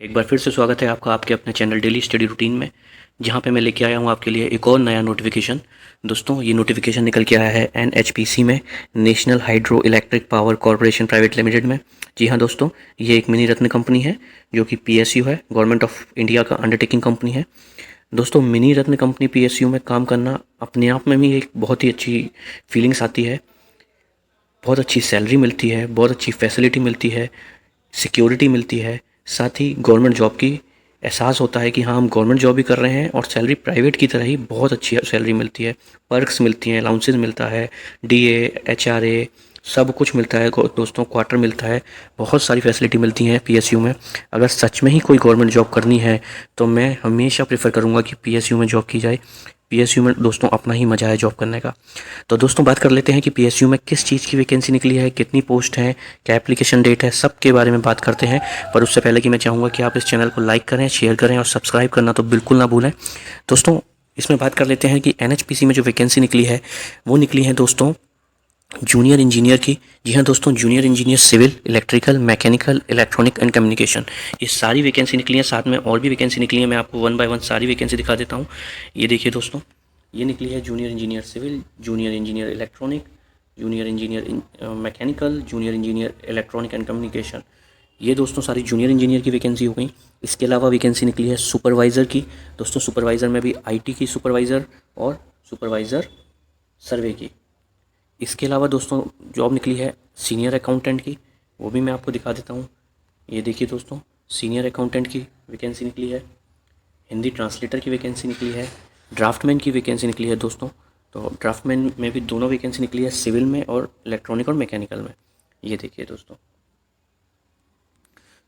एक बार फिर से स्वागत है आपका आपके अपने चैनल डेली स्टडी रूटीन में, जहां पे मैं लेके आया हूं आपके लिए एक और नया नोटिफिकेशन। दोस्तों, ये नोटिफिकेशन निकल के आया है एनएचपीसी में, national hydro electric power corporation private limited में। जी हाँ दोस्तों, ये एक मिनी रत्न कंपनी है जो कि पीएसयू है, गवर्नमेंट ऑफ इंडिया का अंडरटेकिंग कंपनी है। दोस्तों, मिनी रत्न कंपनी पीएसयू में काम करना अपने आप में भी एक बहुत ही अच्छी फीलिंग्स आती है। बहुत अच्छी सैलरी मिलती है, बहुत अच्छी फैसिलिटी मिलती है, सिक्योरिटी मिलती है, साथ ही गवर्नमेंट जॉब की एहसास होता है कि हाँ, हम गवर्नमेंट जॉब भी कर रहे हैं और सैलरी प्राइवेट की तरह ही बहुत अच्छी सैलरी मिलती है। पर्क्स मिलती हैं, अलाउंसेस मिलता है, डीए, एचआरए, सब कुछ मिलता है दोस्तों। क्वार्टर मिलता है, बहुत सारी फैसिलिटी मिलती हैं पीएसयू में। अगर सच में ही कोई गवर्नमेंट जॉब करनी है तो मैं हमेशा प्रेफर करूँगा कि पीएसयू में जॉब की जाए। पीएसयू में दोस्तों अपना ही मज़ा है जॉब करने का। तो दोस्तों, बात कर लेते हैं कि पीएसयू में किस चीज़ की वैकेंसी निकली है, कितनी पोस्ट है, क्या एप्लीकेशन डेट है, सब के बारे में बात करते हैं। पर उससे पहले कि मैं चाहूँगा कि आप इस चैनल को लाइक करें, शेयर करें और सब्सक्राइब करना तो बिल्कुल ना भूलें। दोस्तों, इसमें बात कर लेते हैं कि एनएचपीसी में जो वैकेंसी निकली है वो निकली है दोस्तों जूनियर इंजीनियर की। जी हाँ दोस्तों, junior engineer civil, electrical, mechanical, electronic and communication, ये सारी वैकेंसी निकली हैं। साथ में और भी वैकेंसी निकली है, मैं आपको वन बाय वन सारी वैकेंसी दिखा देता हूँ। ये देखिए दोस्तों, ये निकली है junior engineer civil, junior engineer electronic, junior engineer mechanical, junior engineer electronic and communication. ये दोस्तों सारी जूनियर इंजीनियर की वैकेंसी हो गई। इसके अलावा वैकेंसी निकली है सुपरवाइज़र की। दोस्तों, सुपरवाइज़र में भी आईटी की सुपरवाइज़र और सुपरवाइज़र सर्वे की। इसके अलावा दोस्तों जॉब निकली है सीनियर अकाउंटेंट की, वो भी मैं आपको दिखा देता हूँ। ये देखिए दोस्तों, सीनियर अकाउंटेंट की वैकेंसी निकली है। हिंदी ट्रांसलेटर की वैकेंसी निकली है। ड्राफ्टमैन की वैकेंसी निकली है दोस्तों। तो ड्राफ्टमैन में भी दोनों वैकेंसी निकली है, सिविल में और इलेक्ट्रॉनिक और मैकेनिकल में। ये देखिए दोस्तों,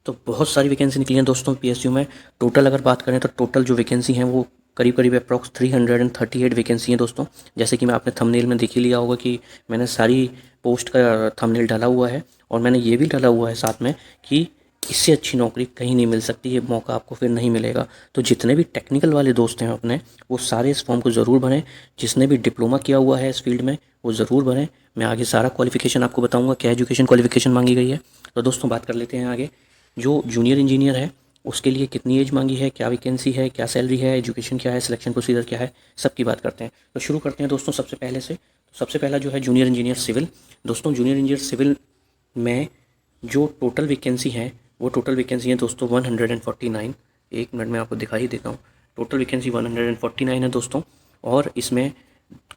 तो बहुत सारी वैकेंसी निकली हैं दोस्तों पीएसयू में। टोटल अगर बात करें तो टोटल जो वैकेंसी हैं वो करीब करीब अप्रॉक्स 338 वैकेंसी हैं दोस्तों। जैसे कि मैं आपने थंबनेल में देख ही लिया होगा कि मैंने सारी पोस्ट का थंबनेल डाला हुआ है, और मैंने ये भी डाला हुआ है साथ में कि इससे अच्छी नौकरी कहीं नहीं मिल सकती, ये मौका आपको फिर नहीं मिलेगा। तो जितने भी टेक्निकल वाले दोस्त हैं अपने, वो सारे इस फॉर्म को ज़रूर भरें। जिसने भी डिप्लोमा किया हुआ है इस फील्ड में वो ज़रूर भरें। मैं आगे सारा क्वालिफिकेशन आपको बताऊंगा, क्या एजुकेशन क्वालिफिकेशन मांगी गई है। तो दोस्तों, बात कर लेते हैं आगे। जो जूनियर इंजीनियर है उसके लिए कितनी एज मांगी है, क्या वैकेंसी है, क्या सैलरी है, एजुकेशन क्या है, सिलेक्शन प्रोसीजर क्या है, सब की बात करते हैं। तो शुरू करते हैं दोस्तों सबसे पहले से। तो सबसे पहला जो है जूनियर इंजीनियर सिविल। दोस्तों, जूनियर इंजीनियर सिविल में जो टोटल वैकेंसी है वो टोटल वैकेंसी है दोस्तों 149। एक मिनट में आपको दिखा ही देता हूँ। टोटल वैकेंसी 149 है दोस्तों। और इसमें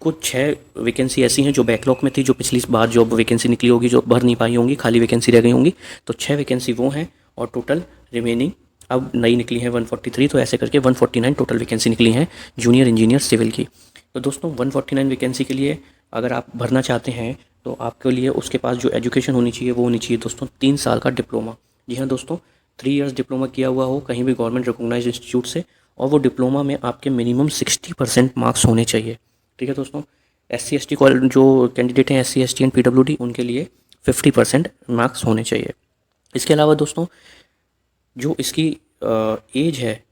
कुछ 6 वैकेंसी ऐसी हैं जो बैकलॉग में थी, जो पिछली बार जॉब वैकेंसी निकली होगी, जो भर नहीं पाई होंगी, खाली वैकेंसी रह गई होंगी। तो 6 वैकेंसी वो हैं, और टोटल रिमेनिंग अब नई निकली है 143। तो ऐसे करके 149 टोटल वैकेंसी निकली हैं जूनियर इंजीनियर सिविल की। तो दोस्तों, 149 वैकेंसी के लिए अगर आप भरना चाहते हैं तो आपके लिए उसके पास जो एजुकेशन होनी चाहिए वो होनी चाहिए दोस्तों 3 साल का डिप्लोमा। जी हाँ दोस्तों, 3 इयर्स डिप्लोमा किया हुआ हो कहीं भी गवर्नमेंट रिकॉग्नाइज्ड इंस्टीट्यूट से, और वो डिप्लोमा में आपके मिनिमम 60% मार्क्स होने चाहिए। ठीक है दोस्तों, SC ST जो कैंडिडेट हैं, SC ST एंड PWD, उनके लिए 50% मार्क्स होने चाहिए। इसके अलावा दोस्तों जो इसकी एज है,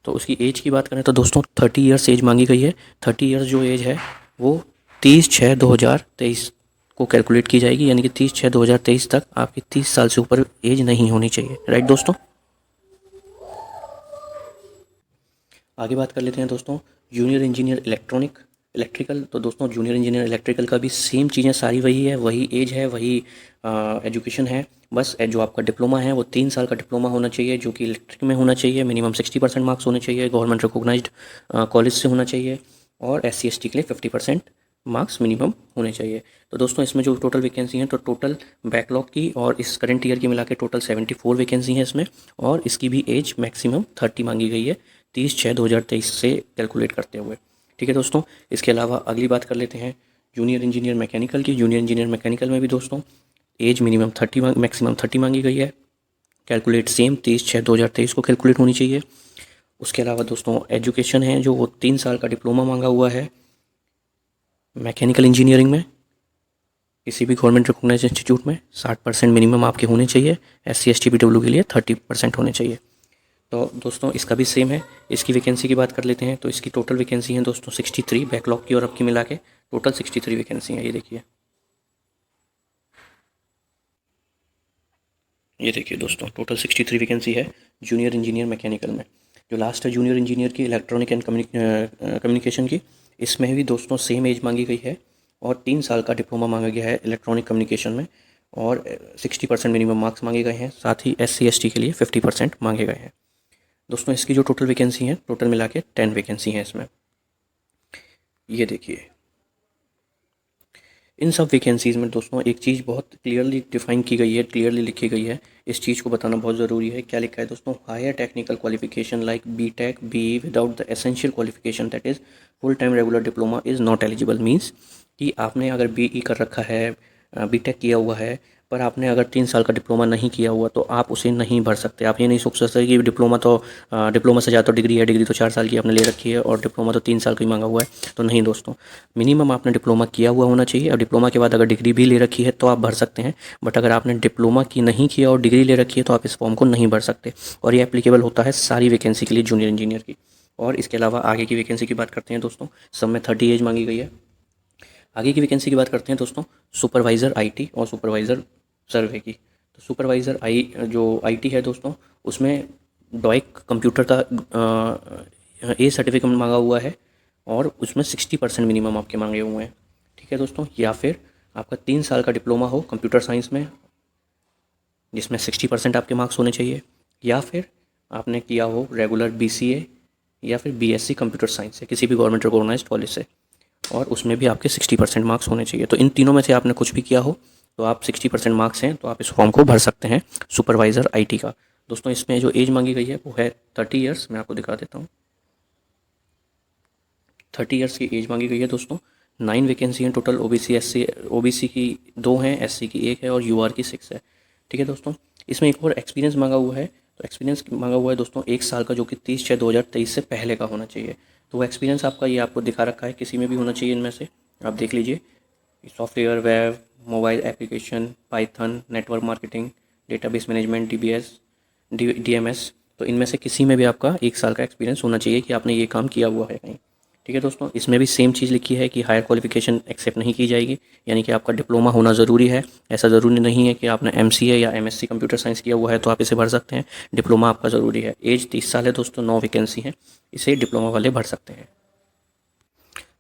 तो उसकी एज की बात करें तो दोस्तों 30 ईयर्स एज मांगी गई है। 30 ईयर्स जो एज है वो 30/6/2023 को कैलकुलेट की जाएगी, यानी कि 30/6/2023 तक आपकी 30 साल से ऊपर एज नहीं होनी चाहिए। राइट दोस्तों, आगे बात कर लेते हैं दोस्तों जूनियर इंजीनियर इलेक्ट्रिकल। तो दोस्तों, जूनियर इंजीनियर इलेक्ट्रिकल का भी सेम चीज़ें सारी वही है, वही एज है, वही एजुकेशन है। बस जो आपका डिप्लोमा है वो 3 साल का डिप्लोमा होना चाहिए, जो कि इलेक्ट्रिक में होना चाहिए। मिनिमम 60% मार्क्स होने चाहिए, गवर्नमेंट रिकॉग्नाइज्ड कॉलेज से होना चाहिए, और SC ST के लिए 50% मार्क्स मिनिमम होने चाहिए। तो दोस्तों, इसमें जो टोटल वैकेंसी हैं, तो टोटल बैकलॉग की और इस करंट ईयर की मिला के टोटल 74 वैकेंसी हैं इसमें, और इसकी भी एज मैक्सिमम 30 मांगी गई है 30/6/2023 से कैलकुलेट करते हुए। ठीक है दोस्तों, इसके अलावा अगली बात कर लेते हैं जूनियर इंजीनियर मैकेनिकल की। जूनियर इंजीनियर मैकेनिकल में भी दोस्तों एज मिनिमम 30 मैक्सिमम 30 मांगी गई है। कैलकुलेट सेम 30/6/2023 को कैलकुलेट होनी चाहिए। उसके अलावा दोस्तों एजुकेशन है जो वो 3 साल का डिप्लोमा मांगा हुआ है मैकेनिकल इंजीनियरिंग में, किसी भी गवर्नमेंट रिकॉग्नाइज्ड इंस्टीट्यूट में 60% मिनिमम आपके होने चाहिए। SC ST PW के लिए 30% होने चाहिए। तो दोस्तों इसका भी सेम है। इसकी वैकेंसी की बात कर लेते हैं, तो इसकी टोटल वैकेंसी है दोस्तों 63, बैकलॉग की और अब की मिला के टोटल 63 वैकेंसी है। ये देखिए, ये देखिए दोस्तों, टोटल 63 वैकेंसी है जूनियर इंजीनियर मैकेनिकल में। जो लास्ट है जूनियर इंजीनियर की इलेक्ट्रॉनिक एंड कम्युनिकेशन की, इसमें भी दोस्तों सेम एज मांगी गई है और 3 साल का डिप्लोमा मांगा गया है इलेक्ट्रॉनिक कम्युनिकेशन में, और 60% मिनिमम मार्क्स मांगे गए हैं। साथ ही SC ST के लिए 50% मांगे गए हैं। दोस्तों इसकी जो टोटल वैकेंसी है, टोटल मिला के 10 वैकेंसी हैं इसमें। ये देखिए, इन सब वैकेंसीज़ में दोस्तों एक चीज़ बहुत क्लियरली डिफाइन की गई है, क्लियरली लिखी गई है। इस चीज़ को बताना बहुत ज़रूरी है। क्या लिखा है दोस्तों? Higher technical qualification like BTech BE without the essential qualification that is full time regular diploma is not eligible. Means कि आपने अगर BE कर रखा है, BTech किया हुआ है, पर आपने अगर 3 साल का डिप्लोमा नहीं किया हुआ तो आप उसे नहीं भर सकते। आप ये नहीं सोच सकते कि डिप्लोमा से ज़्यादा तो डिग्री है, डिग्री तो 4 साल की आपने ले रखी है और डिप्लोमा तो 3 साल का ही मांगा हुआ है। तो नहीं दोस्तों, मिनिमम आपने डिप्लोमा किया हुआ होना चाहिए, और डिप्लोमा के बाद अगर डिग्री भी ले रखी है तो आप भर सकते हैं। बट अगर आपने डिप्लोमा की नहीं किया और डिग्री ले रखी है तो आप इस फॉर्म को नहीं भर सकते। और ये एप्लीकेबल होता है सारी वैकेंसी के लिए जूनियर इंजीनियर की। और इसके अलावा आगे की वैकेंसी की बात करते हैं दोस्तों। सब में 30 एज मांगी गई है। आगे की वैकेंसी की बात करते हैं दोस्तों, सुपरवाइज़र IT और सुपरवाइज़र सर्वे की। तो सुपरवाइज़र जो IT है दोस्तों, उसमें डॉइक कंप्यूटर का A सर्टिफिकेट मांगा हुआ है और उसमें 60% मिनिमम आपके मांगे हुए हैं। ठीक है दोस्तों, या फिर आपका 3 साल का डिप्लोमा हो कंप्यूटर साइंस में, जिसमें 60% आपके मार्क्स होने चाहिए, या फिर आपने किया हो रेगुलर BCA या फिर BSc कंप्यूटर साइंस से किसी भी गवर्नमेंट रिकॉग्नाइज्ड कॉलेज से, और उसमें भी आपके 60% मार्क्स होने चाहिए। तो इन तीनों में से आपने कुछ भी किया हो तो आप 60% मार्क्स हैं तो आप इस फॉर्म को भर सकते हैं सुपरवाइज़र IT का। दोस्तों इसमें जो एज मांगी गई है वो है 30 ईयर्स। मैं आपको दिखा देता हूँ, 30 ईयर्स की एज मांगी गई है दोस्तों। 9 वैकेंसी हैं टोटल। OBC की 2 हैं, SC की 1 है और UR की 6 है। ठीक है दोस्तों, इसमें एक और एक्सपीरियंस मांगा हुआ है। तो एक्सपीरियंस मांगा हुआ है दोस्तों 1 साल का, जो कि 30/6/2023 से पहले का होना चाहिए। तो वो एक्सपीरियंस आपका ये आपको दिखा रखा है, किसी में भी होना चाहिए इनमें से। आप देख लीजिए, software, web, mobile application, Python, network marketing, database management, DMS। तो इनमें से किसी में भी आपका 1 साल का एक्सपीरियंस होना चाहिए कि आपने ये काम किया हुआ है कहीं। ठीक है दोस्तों, इसमें भी सेम चीज़ लिखी है कि हायर क्वालिफिकेशन एक्सेप्ट नहीं की जाएगी, यानी कि आपका डिप्लोमा होना ज़रूरी है। ऐसा ज़रूरी नहीं है कि आपने MCA या MSc कंप्यूटर साइंस किया हुआ है तो आप इसे भर सकते हैं। डिप्लोमा आपका ज़रूरी है। एज 30 साल है दोस्तों। 9 वैकेंसी हैं, इसे डिप्लोमा वाले भर सकते हैं।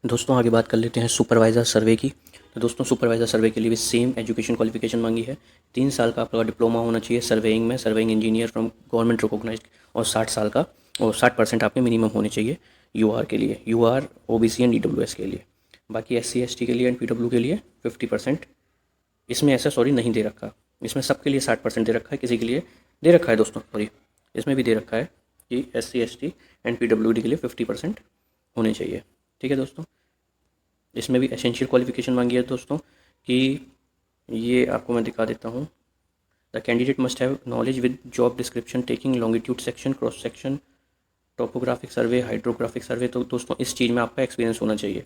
दोस्तों आगे बात कर लेते हैं सुपरवाइज़र सर्वे की। तो दोस्तों सुपरवाइज़र सर्वे के लिए भी सेम एजुकेशन क्वालिफिकेशन मांगी है। 3 साल का आपका डिप्लोमा होना चाहिए सर्वेइंग में, surveying engineer from government recognised, और 60 साल का, और 60% आपके मिनिमम होने चाहिए UR के लिए, UR OBC एंड EWS के लिए। बाकी SC ST के लिए एंड PW के लिए 50%। इसमें ऐसा नहीं दे रखा, इसमें सबके लिए 60% दे रखा है, किसी के लिए दे रखा है दोस्तों, इसमें भी दे रखा है कि SC ST एंड PWD के लिए 50% होने चाहिए। ठीक है दोस्तों, इसमें भी एसेंशियल क्वालिफिकेशन मांगी है दोस्तों कि ये आपको मैं दिखा देता हूँ। The candidate must have knowledge with job description taking longitude section, cross section, topographic survey, hydrographic survey. तो दोस्तों इस चीज़ में आपका एक्सपीरियंस होना चाहिए।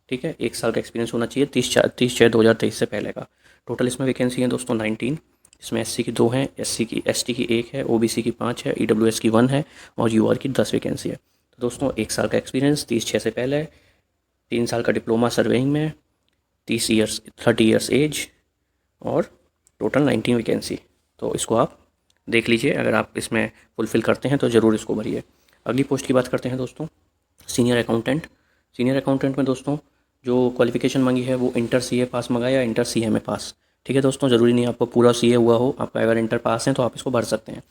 ठीक है, 1 साल का एक्सपीरियंस होना चाहिए 30/6/2023 से पहले का। टोटल इसमें वैकेंसी है दोस्तों 19। इसमें SC की 2 हैं, ST की 1 है, OBC की 5 है, EWS की 1 है और UR की 10 वैकेंसी है। तो दोस्तों 1 साल का एक्सपीरियंस 30/6 से पहले, 3 साल का डिप्लोमा सर्वेइंग में, 30 ईयर्स एज, और टोटल 19 वैकेंसी। तो इसको आप देख लीजिए, अगर आप इसमें फुलफ़िल करते हैं तो ज़रूर इसको भरिए। अगली पोस्ट की बात करते हैं दोस्तों, सीनियर अकाउंटेंट। सीनियर अकाउंटेंट में दोस्तों जो क्वालिफिकेशन मांगी है वो इंटर CA पास मांगा या इंटर CMA पास। ठीक है दोस्तों, ज़रूरी नहीं आपको पूरा CA हुआ हो, आपका अगर इंटर पास है तो आप इसको भर सकते हैं।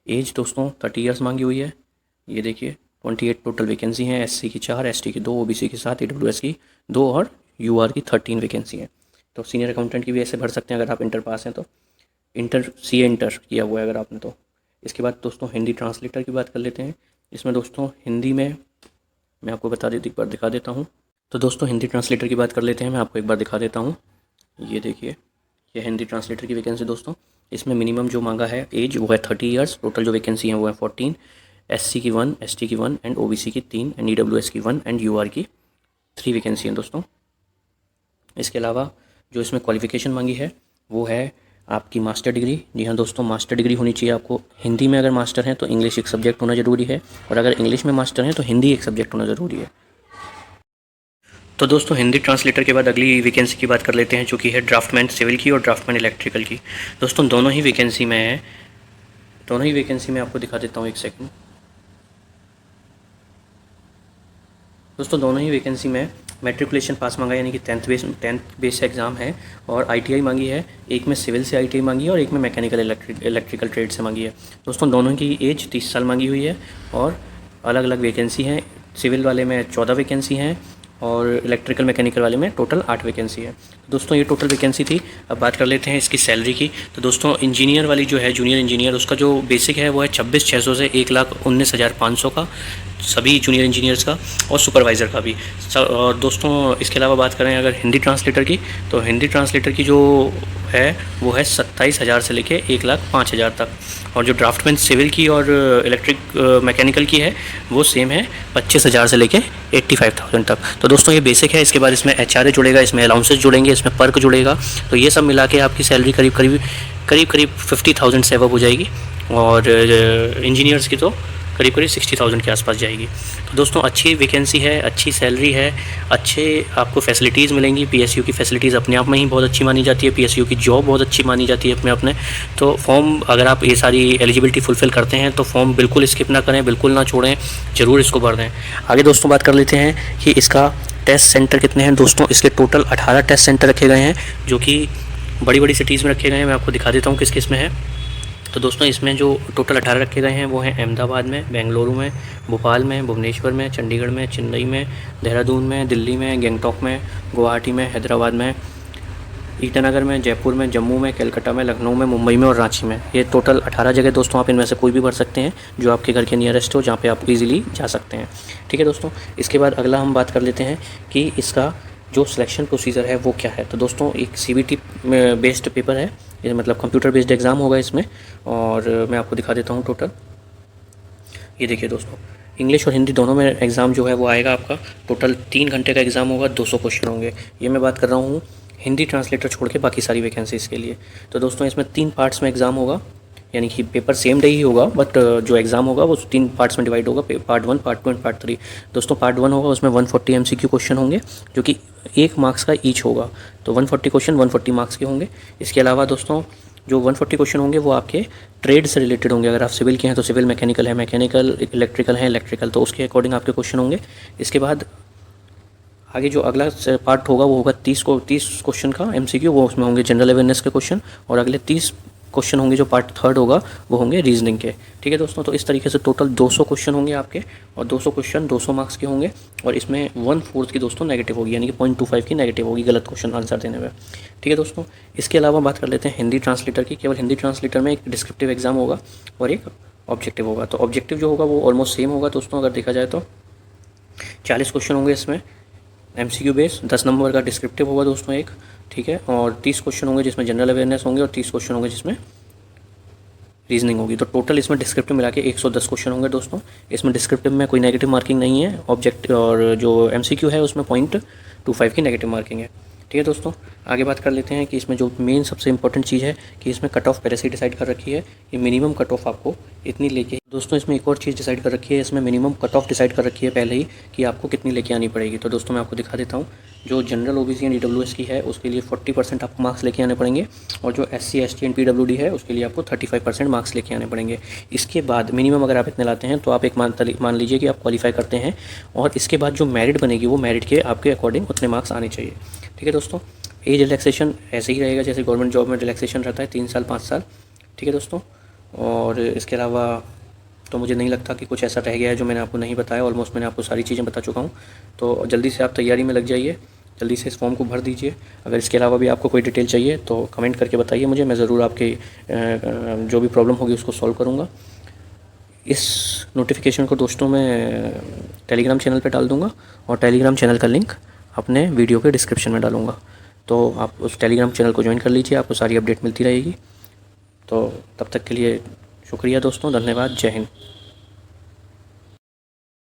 एज दोस्तों 30 ईयर्स मांगी हुई है। ये देखिए 28 टोटल वैकेंसी हैं। SC की 4, ST की 2, OBC की 7, EWS की 2 और UR की 13 वैकेंसी है। तो सीनियर अकाउंटेंट की भी ऐसे भर सकते हैं अगर आप इंटर पास हैं तो, CA इंटर किया हुआ है अगर आपने तो। इसके बाद दोस्तों हिंदी ट्रांसलेटर की बात कर लेते हैं। इसमें दोस्तों हिंदी में मैं आपको एक बार दिखा देता हूँ। तो दोस्तों हिंदी ट्रांसलेटर की बात कर लेते हैं, मैं आपको एक बार दिखा देता हूँ। ये देखिए, ये हिंदी ट्रांसलेटर की वैकेंसी दोस्तों। इसमें मिनिमम जो मांगा है एज वो है 30 ईयर्स। टोटल जो वैकेंसी हैं वो है 14। SC की 1, ST की 1 एंड OBC की 3 एंड EWS की 1 एंड UR की 3 वैकेंसी हैं दोस्तों। इसके अलावा जो इसमें क्वालिफ़िकेशन मांगी है वो है आपकी मास्टर डिग्री। जी हाँ दोस्तों, मास्टर डिग्री होनी चाहिए आपको। हिंदी में अगर मास्टर हैं तो इंग्लिश एक सब्जेक्ट होना ज़रूरी है, और अगर इंग्लिश में मास्टर हैं तो हिंदी एक सब्जेक्ट होना ज़रूरी है। तो दोस्तों हिंदी ट्रांसलेटर के बाद अगली वैकेंसी की बात कर लेते हैं, जो कि है ड्राफ्टमैन सिविल की और ड्राफ्टमैन इलेक्ट्रिकल की। दोस्तों दोनों ही वैकेंसी में दोनों ही वैकेंसी मैं आपको दिखा देता हूँ, एक सेकंड। दोस्तों दोनों ही वैकेंसी में मैट्रिकुलेशन पास मांगा, यानी कि टेंथ बेस एग्ज़ाम है, और आईटीआई मांगी है। एक में सिविल से आईटीआई मांगी है और एक में मैकेनिकल इलेक्ट्रिकल ट्रेड से मांगी है। दोस्तों दोनों की एज 30 साल मांगी हुई है और अलग अलग वैकेंसी हैं। सिविल वाले में 14 वैकेंसी हैं और इलेक्ट्रिकल मैकेनिकल वाले में टोटल 8 वैकेंसी है। दोस्तों ये टोटल वैकेंसी थी। अब बात कर लेते हैं इसकी सैलरी की। तो दोस्तों इंजीनियर वाली जो है, जूनियर इंजीनियर, उसका जो बेसिक है वो है 26,600 से 1,19,500 का, सभी जूनियर इंजीनियर्स का, और सुपरवाइज़र का भी। और दोस्तों इसके अलावा बात करें अगर हिंदी ट्रांसलेटर की, तो हिंदी ट्रांसलेटर की जो है वो है 27,000 से लेके 1,05,000 तक। और जो ड्राफ्टमैन सिविल की और इलेक्ट्रिक मैकेनिकल की है वो सेम है, 25,000 से लेके 85,000 तक। तो दोस्तों ये बेसिक है। इसके बाद इसमें एचआरए जुड़ेगा, इसमें अलाउंसेस जुड़ेंगे, इसमें पर्क जुड़ेगा। तो ये सब मिला के आपकी सैलरी करीब 50,000 से अबव हो जाएगी, और इंजीनियर्स की तो करीब 60,000 के आसपास जाएगी। तो दोस्तों अच्छी वैकेंसी है, अच्छी सैलरी है, अच्छे आपको फैसिलिटीज़ मिलेंगी। पीएसयू की फैसिलिटीज़ अपने आप में ही बहुत अच्छी मानी जाती है, पीएसयू की जॉब बहुत अच्छी मानी जाती है अपने अपने। तो फॉर्म, अगर आप ये सारी एलिजिबिलिटी फुलफ़िल करते हैं तो फॉर्म बिल्कुल स्किप ना करें, बिल्कुल ना छोड़ें, ज़रूर इसको भर दें। आगे दोस्तों बात कर लेते हैं कि इसका टेस्ट सेंटर कितने हैं। दोस्तों इसके टोटल 18 टेस्ट सेंटर रखे गए हैं, जो कि बड़ी बड़ी सिटीज़ में रखे गए हैं। मैं आपको दिखा देता हूँ किस किस में है। तो दोस्तों इसमें जो टोटल 18 रखे गए हैं वो हैं अहमदाबाद में, बेंगलुरु में, भोपाल में, भुवनेश्वर में, चंडीगढ़ में, चेन्नई में, देहरादून में, दिल्ली में, गंगटोक में, गुवाहाटी में, हैदराबाद में, ईटानगर में, जयपुर में, जम्मू में, कलकत्ता में, लखनऊ में, मुंबई में और रांची में। ये टोटल 18 जगह दोस्तों, आप इनमें से कोई भी भर सकते हैं जो आपके घर के नियरेस्ट हो, जहाँ पे आप इजीली जा सकते हैं। ठीक है दोस्तों, इसके बाद अगला हम बात कर लेते हैं कि इसका जो सिलेक्शन प्रोसीजर है वो क्या है। तो दोस्तों एक सीबीटी बेस्ड पेपर है, ये मतलब कंप्यूटर बेस्ड एग्ज़ाम होगा इसमें, और मैं आपको दिखा देता हूँ टोटल। ये देखिए दोस्तों, इंग्लिश और हिंदी दोनों में एग्ज़ाम जो है वो आएगा आपका। टोटल 3 घंटे का एग्ज़ाम होगा, 200 क्वेश्चन होंगे। ये मैं बात कर रहा हूँ हिंदी ट्रांसलेटर छोड़ के बाकी सारी वैकेंसीज़ के लिए। तो दोस्तों इसमें 3 पार्ट्स में एग्ज़ाम होगा, यानी कि पेपर सेम डे ही होगा, बट जो एग्ज़ाम होगा वो 3 पार्ट्स में डिवाइड होगा, पार्ट 1, पार्ट 2 एंड पार्ट 3। दोस्तों पार्ट 1 होगा, उसमें 140 एमसीक्यू क्वेश्चन होंगे, जो कि 1 मार्क्स का ईच होगा। तो 140 क्वेश्चन 140 मार्क्स के होंगे। इसके अलावा दोस्तों जो 140 क्वेश्चन होंगे वो आपके ट्रेड से रिलेटेड होंगे। अगर आप सिविल के हैं तो सिविल, मैकेनिकल है मैकेनिकल, इलेक्ट्रिकल है इलेक्ट्रिकल, तो उसके अकॉर्डिंग आपके क्वेश्चन होंगे। इसके बाद आगे जो अगला पार्ट होगा वो होगा 30 क्वेश्चन का एमसीक्यू, वो उसमें होंगे जनरल अवेयरनेस के क्वेश्चन, और अगले 30 क्वेश्चन होंगे जो पार्ट 3 होगा वो होंगे रीजनिंग के। ठीक है दोस्तों, तो इस तरीके से टोटल 200 क्वेश्चन होंगे आपके, और 200 क्वेश्चन 200 मार्क्स के होंगे, और इसमें 1/4 की दोस्तों नेगेटिव होगी, यानी कि 0.25 की नेगेटिव होगी गलत क्वेश्चन आंसर देने में। ठीक है दोस्तों, इसके अलावा बात कर लेते हैं हिंदी ट्रांसलेटर की। केवल हिंदी ट्रांसलेटर में एक डिस्क्रिप्टिव एग्जाम होगा और एक ऑब्जेक्टिव होगा। तो ऑब्जेक्टिव जो होगा वो ऑलमोस्ट सेम होगा दोस्तों, अगर देखा जाए तो 40 क्वेश्चन होंगे इसमें एमसीक्यू बेस, 10 नंबर का डिस्क्रिप्टिव होगा दोस्तों एक। ठीक है, और 30 क्वेश्चन होंगे जिसमें जनरल अवेयरनेस होंगे, और 30 क्वेश्चन होंगे जिसमें रीजनिंग होगी। तो टोटल इसमें डिस्क्रिप्टिव मिला के 110 क्वेश्चन होंगे दोस्तों। इसमें डिस्क्रिप्टिव में कोई नेगेटिव मार्किंग नहीं है, ऑब्जेक्ट और जो एमसीक्यू है उसमें 0.25 की नेगेटिव मार्किंग है। ठीक है दोस्तों, आगे बात कर लेते हैं कि इसमें जो मेन सबसे इंपॉर्टेंट चीज़ है कि इसमें कट ऑफ पहले से डिसाइड कर रखी है कि मिनिमम कट ऑफ आपको इतनी लेके। दोस्तों इसमें एक और चीज़ डिसाइड कर रखी है, इसमें मिनिमम कट ऑफ डिसाइड कर रखी है पहले ही कि आपको कितनी लेके आनी पड़ेगी। तो दोस्तों मैं आपको दिखा देता हूँ, जो जनरल ओबीसी एंड ईडब्ल्यूएस की है उसके लिए 40% आपको मार्क्स लेके आने पड़ेंगे, और जो एससी एसटी एंड पीडब्ल्यूडी है उसके लिए आपको 35% मार्क्स लेके आने पड़ेंगे। इसके बाद मिनिमम अगर आप इतने लाते हैं तो आप एक मान लीजिए कि आप क्वालिफाई करते हैं, और इसके बाद जो मेरिट बनेगी वो मेरिट के आपके अकॉर्डिंग उतने मार्क्स आने चाहिए। ठीक है दोस्तों, एज रिलैक्सेशन ऐसे ही रहेगा जैसे गवर्नमेंट जॉब में रिलैक्सेशन रहता है, 3 साल 5 साल। ठीक है दोस्तों, और इसके अलावा तो मुझे नहीं लगता कि कुछ ऐसा रह गया है जो मैंने आपको नहीं बताया। ऑलमोस्ट मैंने आपको सारी चीज़ें बता चुका हूँ। तो जल्दी से आप तैयारी में लग जाइए, जल्दी से इस फॉर्म को भर दीजिए। अगर इसके अलावा भी आपको कोई डिटेल चाहिए तो कमेंट करके बताइए मुझे, मैं ज़रूर आपकी जो भी प्रॉब्लम होगी उसको सॉल्व करूँगा। इस नोटिफिकेशन को दोस्तों मैं टेलीग्राम चैनल पे डाल दूँगा, और टेलीग्राम चैनल का लिंक अपने वीडियो के डिस्क्रिप्शन में डालूँगा। तो आप उस टेलीग्राम चैनल को ज्वाइन कर लीजिए, आपको सारी अपडेट मिलती रहेगी। तो तब तक के लिए शुक्रिया दोस्तों, धन्यवाद, जय हिंद।